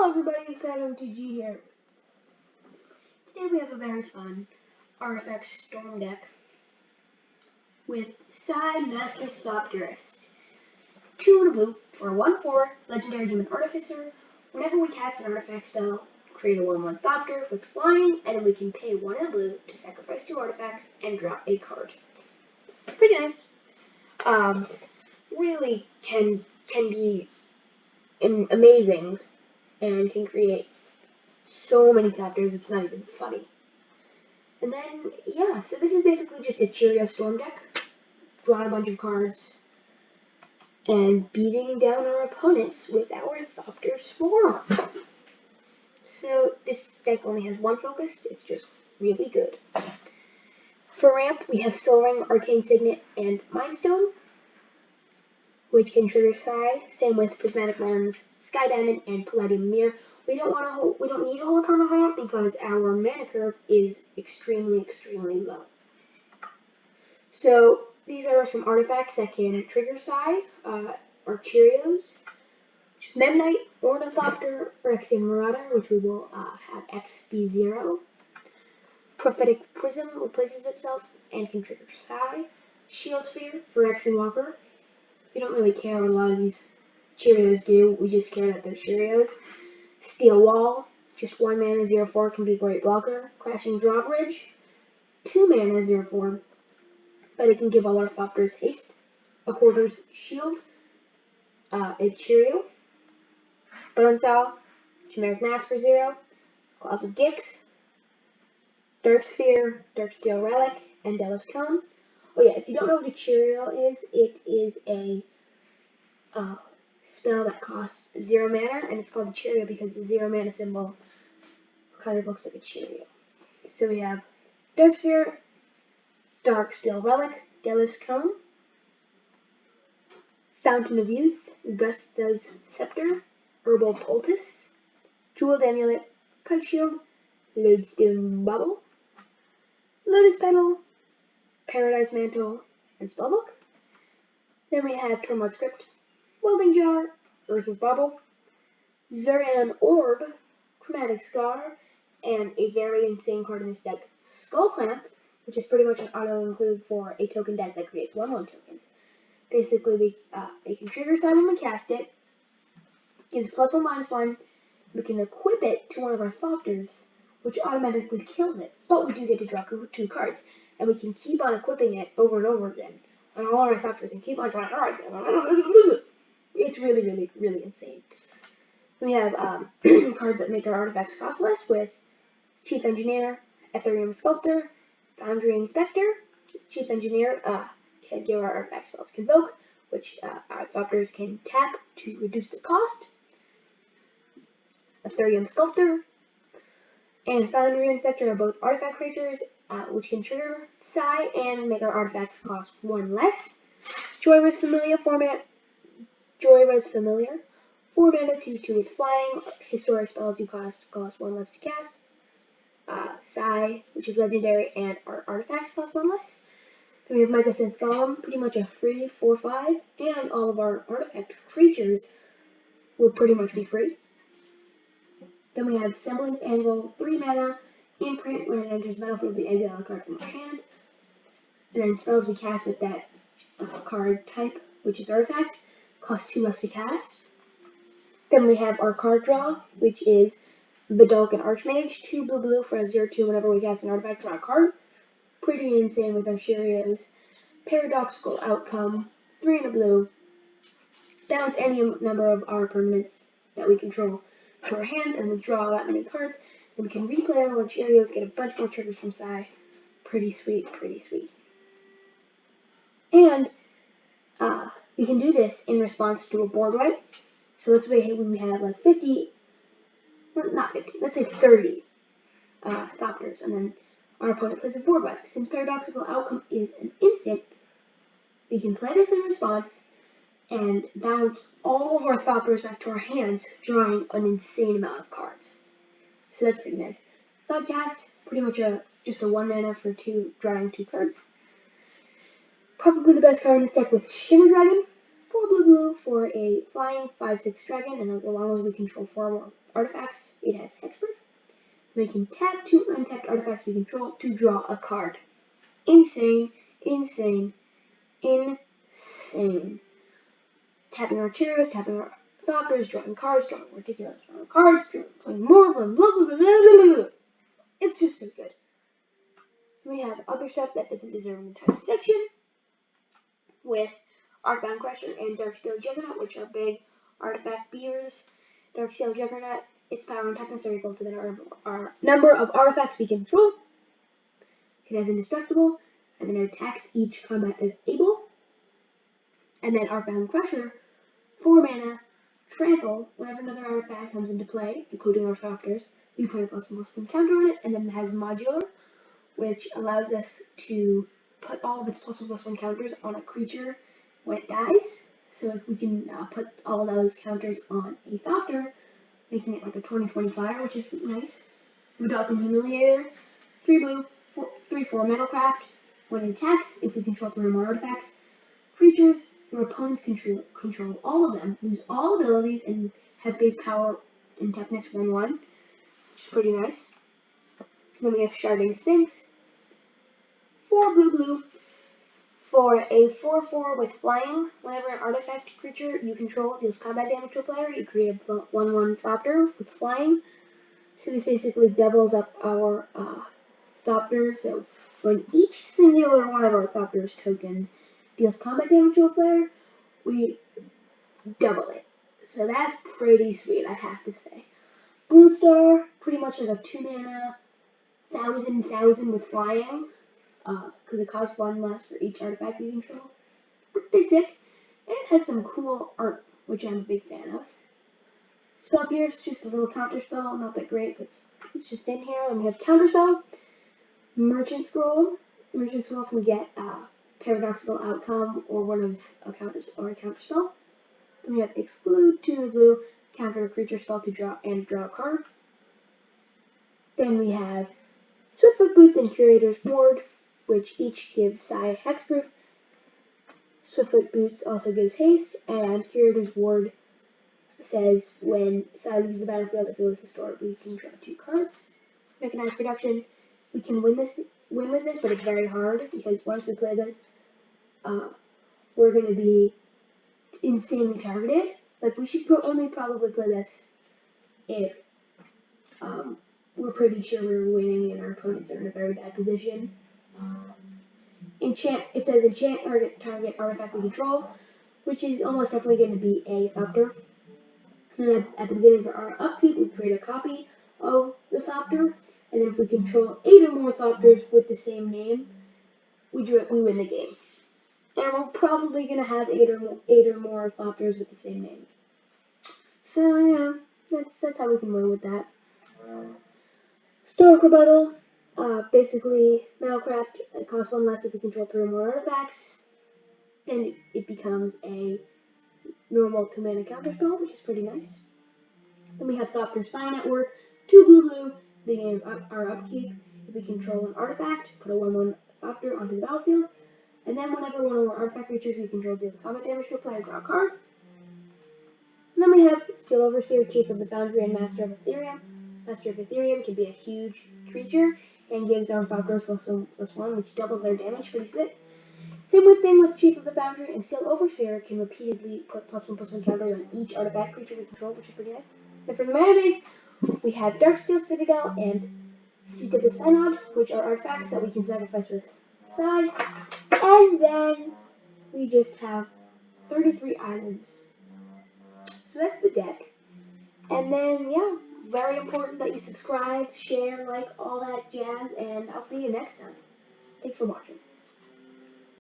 Hello everybody, it's PatMTG here. Today we have a very fun Artifact Storm deck with Psy Master Thopterist. 2 and a blue for a 1/4 Legendary Human Artificer. Whenever we cast an artifact spell, create a 1/1 Thopter with flying, and then we can pay 1 and a blue to sacrifice 2 artifacts and drop a card. Pretty nice. Really can be amazing. And can create so many Thopters, it's not even funny. And then, yeah, so this is basically just a Cheerio Storm deck. Drawing a bunch of cards and beating down our opponents with our Thopter Swarm. So this deck only has one focus, it's just really good. For ramp, we have Soul Ring, Arcane Signet, and Mindstone, which can trigger Psy. Same with Prismatic Lens, Sky Diamond, and Palladium Mirror. We don't need a whole ton of ramp because our mana curve is extremely low. So these are some artifacts that can trigger Psy, or Cheerios, which is Memnite, Ornithopter, Phyrexian Marauder, which we will have XP0. Prophetic Prism replaces itself and can trigger Psy. Shield Sphere, Phyrexian Walker. We don't really care what a lot of these Cheerios do, we just care that they're Cheerios. Steel Wall, just 1 mana 0/4 can be a great blocker. Crashing Drawbridge, 2 mana 0/4, but it can give all our Thopters haste. A Quarter's Shield, a Cheerio. Bonesaw, Chimeric Mass for 0. Claws of Gix, Dark Sphere, Darksteel Relic, and Lodestone. Oh yeah, if you don't know what a Cheerio is, it is a spell that costs 0 mana, and it's called a Cheerio because the 0 mana symbol kind of looks like a Cheerio. So we have Dark Sphere, Darksteel Relic, Lodestone, Fountain of Youth, Gusta's Scepter, Herbal Poultice, Jeweled Amulet, Kite Shield, Lodestone Bauble, Lotus Petal, Paradise Mantle, and Spellbook. Then we have Turmoil Script, Welding Jar versus Bauble, Zuran Orb, Chromatic Star, and a very insane card in this deck, Skull Clamp, which is pretty much an auto-include for a token deck that creates 1/1 tokens. Basically, it can trigger Psy when we cast it, gives +1/-1, we can equip it to one of our Thopters, which automatically kills it, but we do get to draw 2 cards, and we can keep on equipping it over and over again on all our Thopters and keep on drawing cards. It's really insane. We have cards that make our artifacts cost less with Chief Engineer, Etherium Sculptor, Foundry Inspector. Chief Engineer can give our artifact spells Convoke, which our Thopters can tap to reduce the cost. Etherium Sculptor and Foundry Inspector are both artifact creatures, which can trigger Psy and make our artifacts cost 1 less. Jhoira's Familiar, 4 mana 2/2 with flying. Historic spells you cost 1 less to cast. Psy, which is legendary, and our artifacts cost 1 less. Then we have Mycosynth Golem, pretty much a free 4/5, and all of our artifact creatures will pretty much be free. Then we have Semblance Anvil, 3 mana, imprint when it enters the battlefield, we exile a card from our hand. And then spells we cast with that card type, which is artifact, cost 2 less to cast. Then we have our card draw, which is Vedalken Archmage, 2 blue for a 0/2 whenever we cast an artifact, draw a card. Pretty insane with our Cheerios. Paradoxical Outcome, 3 and a blue. Balance any number of our permanents that we control to our hands, and we draw that many cards. Then we can replay all our Cheerios, get a bunch more triggers from Psy. Pretty sweet. And we can do this in response to a board wipe. So let's say we have like 50, well, not 50, let's say 30 Thopters, and then our opponent plays a board wipe. Since Paradoxical Outcome is an instant, we can play this in response and bounce all of our Thopters back to our hands, drawing an insane amount of cards. So that's pretty nice. Thoughtcast, pretty much just a 1 mana for drawing 2 cards. Probably the best card in this deck with Shimmer Dragon, 4 blue for a flying 5/6 dragon, and as long as we control 4 more artifacts, it has hexproof. We can tap 2 untapped artifacts we control to draw a card. Insane, insane, insane. Tapping our Cheerios, tapping our Thopters, drawing cards, drawing ridiculous, drawing cards, playing more, blah, blah, blah, blah, blah, blah. It's just so good. We have other stuff that doesn't deserve an entire section with Arcbound Crusher and Darksteel Juggernaut, which are big artifact beers. Darksteel Juggernaut, its power and toughness are equal to our number of artifacts we control. It has indestructible, and then it attacks each combat if able. And then Arcbound Crusher, 4 mana, trample. Whenever another artifact comes into play, including our Thopters, we put a +1/+1 counter on it, and then it has modular, which allows us to put all of its +1/+1 counters on a creature when it dies. So we can put all those counters on a Thopter, making it like a 20/20 which is nice. Vedalken Humiliator, 3 blue, 3/4 Metalcraft. When it attacks, if we control 3 or more artifacts, creatures your opponents control all of them, lose all abilities, and have base power and toughness 1/1, which is pretty nice. Then we have Sharding Sphinx, 4 blue for a 4/4 with flying. Whenever an artifact creature you control deals combat damage to a player, you create a 1/1 Thopter with flying. So this basically doubles up our Thopters. So when each singular one of our Thopters tokens deals combat damage to a player, we double it. So that's pretty sweet, I have to say. Blue Star, pretty much like a 2 mana, 1,000 with flying, because it costs 1 less for each artifact you control. Pretty sick, and it has some cool art, which I'm a big fan of. Spell Pierce, just a little counter spell, not that great, but it's just in here. And we have Counterspell, Merchant Scroll. Merchant Scroll can get Paradoxical Outcome or one of a counter spell. Then we have Exclude, 2 blue, counter a creature spell to draw a card. Then we have Swiftfoot Boots and Curator's Ward, which each give Sai hexproof. Swiftfoot Boots also gives haste, and Curator's Ward says when Sai leaves the battlefield, if it was historic, we can draw 2 cards. Mechanized Production, we can win with this, but it's very hard because once we play this, we're going to be insanely targeted. Like, we should only probably play this if we're pretty sure we're winning and our opponents are in a very bad position. It says enchant target artifact we control, which is almost definitely going to be a Thopter. And then at the beginning of our upkeep, we create a copy of the Thopter, and then if we control 8 or more Thopters with the same name, we win the game. And we're probably going to have 8 or more Thopters with the same name. So yeah, that's how we can win with that. Stoic Rebuttal, basically Metalcraft, it costs 1 less if we control 3 or more artifacts. Then it becomes a normal 2 mana counterspell, which is pretty nice. Then we have Thopter Spy Network, 2 blue, beginning of our upkeep. If we control an artifact, put a 1/1 Thopter onto the battlefield. And then whenever one of our artifact creatures we control deals combat damage to a player, draw a card. And then we have Steel Overseer, Chief of the Foundry and Master of Etherium. Master of Etherium can be a huge creature and gives our Thopters +1/+1, which doubles their damage, pretty sick. Same thing with Chief of the Foundry, and Steel Overseer can repeatedly put +1/+1 counters on each artifact creature we control, which is pretty nice. Then for the mana base, we have Darksteel Citadel and Seat of the Synod, which are artifacts that we can sacrifice with Sai. And then we just have 33 islands. So that's the deck. And then, yeah, very important that you subscribe, share, like, all that jazz, and I'll see you next time. Thanks for watching.